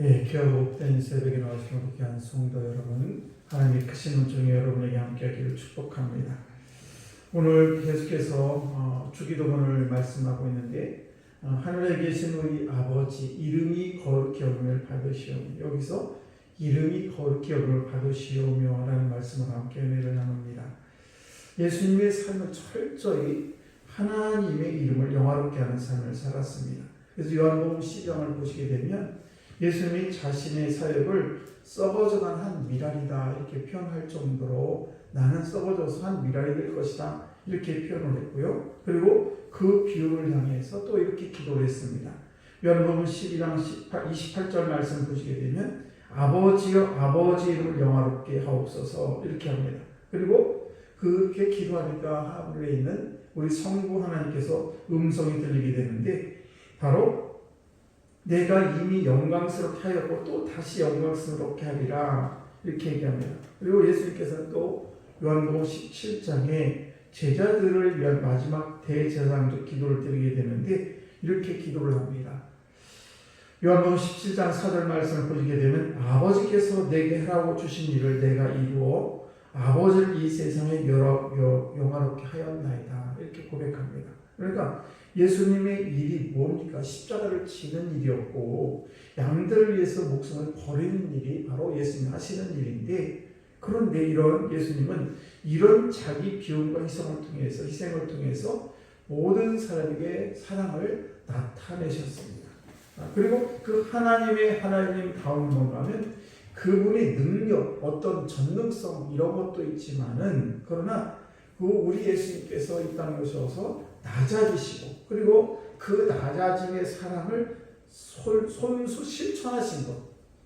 귀하고 복된 새벽에 나오신 귀한 성도 여러분, 하나님의 크신 은총이 여러분에게 함께하기를 축복합니다. 오늘 계속해서 주기도문을 말씀하고 있는데 하늘에 계신 우리 아버지 이름이 거룩히 여김을 받으시오며, 여기서 이름이 거룩히 여김을 받으시오며 라는 말씀을 함께 은혜를 나눕니다. 예수님의 삶을 철저히 하나님의 이름을 영화롭게 하는 삶을 살았습니다. 그래서 요한복음 12장을 보시게 되면 예수님이 자신의 사역을 썩어져간 한 미랄이다 이렇게 표현할 정도로 나는 썩어져서 한 미랄이 될 것이다 이렇게 표현을 했고요. 그리고 그 비유를 향해서 또 이렇게 기도를 했습니다. 요한복음 12장 28절 말씀 보시게 되면 아버지여 아버지 이름을 영화롭게 하옵소서 이렇게 합니다. 그리고 그렇게 기도하니까 하늘에 있는 우리 성부 하나님께서 음성이 들리게 되는데, 바로 내가 이미 영광스럽게 하였고 또 다시 영광스럽게 하리라 이렇게 얘기합니다. 그리고 예수님께서는 또 요한복음 17장에 제자들을 위한 마지막 대제사장적 기도를 드리게 되는데 이렇게 기도를 합니다. 요한복음 17장 4절 말씀을 보시게 되면 아버지께서 내게 하라고 주신 일을 내가 이루어 아버지를 이 세상에 영화롭게 하였나이다 이렇게 고백합니다. 그러니까 예수님의 일이 뭡니까? 십자가를 지는 일이었고 양들을 위해서 목숨을 버리는 일이 바로 예수님 하시는 일인데, 그런데 이런 예수님은 이런 자기 비움과 희생을 통해서 모든 사람에게 사랑을 나타내셨습니다. 그리고 그 하나님 다음은 뭔가 하면 그분의 능력, 어떤 전능성 이런 것도 있지만은, 그러나 우리 예수님께서 이 땅에 오셔서 낮아지시고 그리고 그 낮아짐의 사랑을 손수 실천하신 것,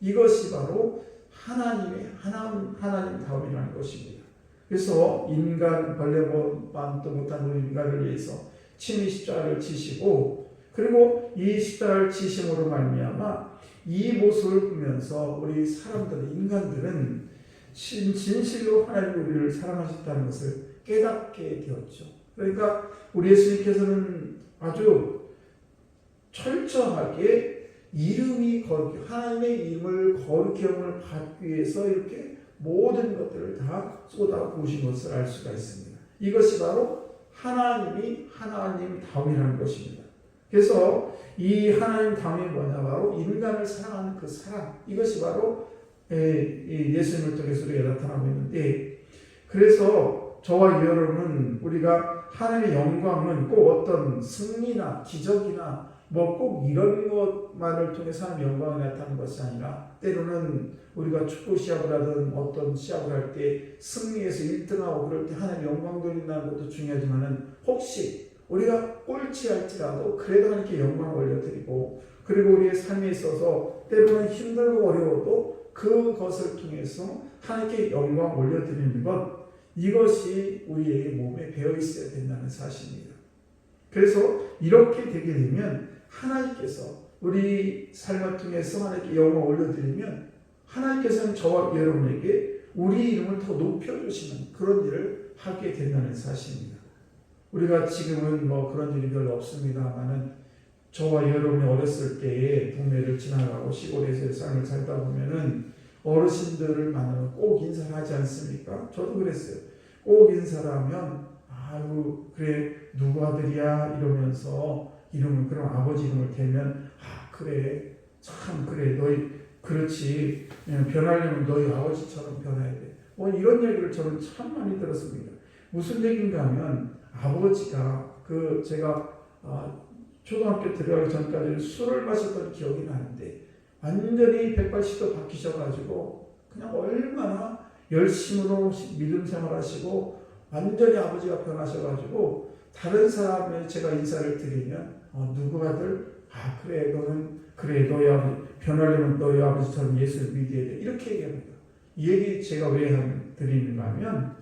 이것이 바로 하나님 다음이라는 것입니다. 그래서 인간 벌레만도 못한 우리 인간을 위해서 친히 십자가를 지시고, 그리고 이 십자가를 지심으로 말미암아 이 모습을 보면서 우리 인간들은 진실로 하나님 우리를 사랑하셨다는 것을 깨닫게 되었죠. 그러니까 우리 예수님께서는 아주 철저하게 하나님의 이름을 거룩히 여김을 받기 위해서 이렇게 모든 것들을 다 쏟아부으신 것을 알 수가 있습니다. 이것이 바로 하나님 다음이라는 것입니다. 그래서 이 하나님 다음이 뭐냐, 바로 인간을 사랑하는 그 사랑, 이것이 바로 예수님을 통해서 우리가 나타나고 있는데, 그래서 저와 여러분은 우리가 하나님의 영광은 꼭 어떤 승리나 기적이나 꼭 이런 것만을 통해서 하나님의 영광이 나타나는 것이 아니라, 때로는 우리가 축구 시합을 하든 어떤 시합을 할 때 승리해서 1등하고 그럴 때 하나님의 영광 돌린다는 것도 중요하지만은, 혹시 우리가 꼴찌할지라도 그래도 하나님께 영광을 올려드리고, 그리고 우리의 삶에 있어서 때로는 힘들고 어려워도 그것을 통해서 하나님께 영광 올려드리는 것, 이것이 우리의 몸에 배어 있어야 된다는 사실입니다. 그래서 이렇게 되게 되면 하나님께서 우리 삶을 통해서 하나님께 영광 올려드리면 하나님께서는 저와 여러분에게 우리 이름을 더 높여주시는 그런 일을 하게 된다는 사실입니다. 우리가 지금은 그런 일이 별로 없습니다만은, 저와 여러분이 어렸을 때에 동네를 지나가고 시골에서의 삶을 살다 보면은 어르신들을 만나면 꼭 인사를 하지 않습니까? 저도 그랬어요. 꼭 인사를 하면 아유 그래 누구 아들이야 이러면서 그럼 아버지 이름을 대면 그래 참 그래 너희 그렇지 변하려면 너희 아버지처럼 변해야 돼. 이런 얘기를 저는 참 많이 들었습니다. 무슨 얘기인가 하면 아버지가 제가 초등학교 들어가기 전까지 술을 마셨던 기억이 나는데 완전히 180도 바뀌셔가지고 그냥 얼마나 열심으로 믿음 생활하시고 완전히 아버지가 변하셔가지고 다른 사람에 제가 인사를 드리면 누구 아들? 그래 너는 그래 너희 아버지 변하려면 너희 아버지처럼 예수를 믿어야 돼 이렇게 얘기합니다. 이 얘기 제가 왜 드리는가 하면,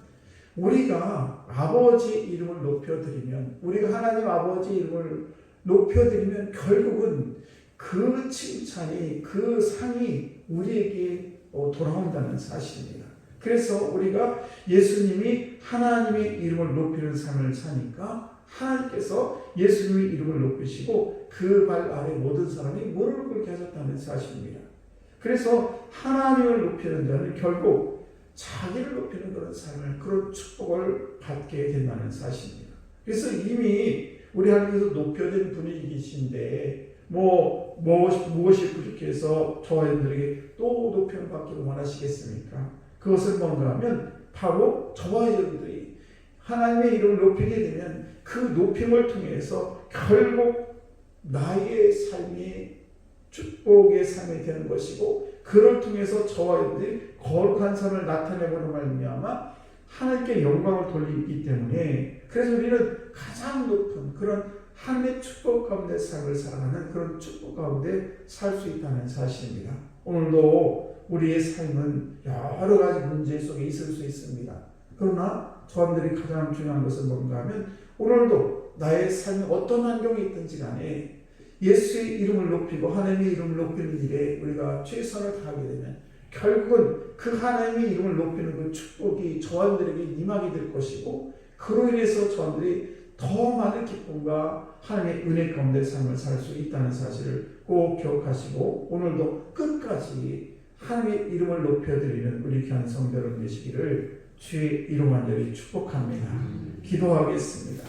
우리가 아버지 이름을 높여드리면, 우리가 하나님 아버지 이름을 높여드리면 결국은 그 칭찬이 그 상이 우리에게 돌아온다는 사실입니다. 그래서 우리가 예수님이 하나님의 이름을 높이는 삶을 사니까 하나님께서 예수님의 이름을 높이시고 그 발 아래 모든 사람이 무릎을 꿇게 하셨다는 사실입니다. 그래서 하나님을 높이는 자는 결국 자기를 높이는 그런 삶을, 그런 축복을 받게 된다는 사실입니다. 그래서 이미 우리 하나님께서 높여진 분위기이신데 무엇이 부족해서 저와 여러분들에게 또 높임을 받기를 원하시겠습니까? 그것은 뭔가 하면 바로 저와 여러분들이 하나님의 이름을 높이게 되면 그 높임을 통해서 결국 나의 삶이 축복의 삶이 되는 것이고, 그를 통해서 저와 여러분들이 거룩한 삶을 나타내보는 말미암아 하나님께 영광을 돌리기 때문에, 그래서 우리는 가장 높은 그런 하나님의 축복 가운데 삶을 살아가는 그런 축복 가운데 살 수 있다는 사실입니다. 오늘도 우리의 삶은 여러 가지 문제 속에 있을 수 있습니다. 그러나 저분들이 가장 중요한 것은 뭔가 하면, 오늘도 나의 삶이 어떤 환경이 있든지 간에 예수의 이름을 높이고 하나님의 이름을 높이는 일에 우리가 최선을 다하게 되면 결국은 그 하나님의 이름을 높이는 그 축복이 저분들에게 임하게 될 것이고, 그로 인해서 저분들이 더 많은 기쁨과 하나님의 은혜 가운데 삶을 살 수 있다는 사실을 꼭 기억하시고, 오늘도 끝까지 하나님의 이름을 높여드리는 우리 귀한 성도 여러분 되시기를 주의 이름 간절히 축복합니다. 기도하겠습니다.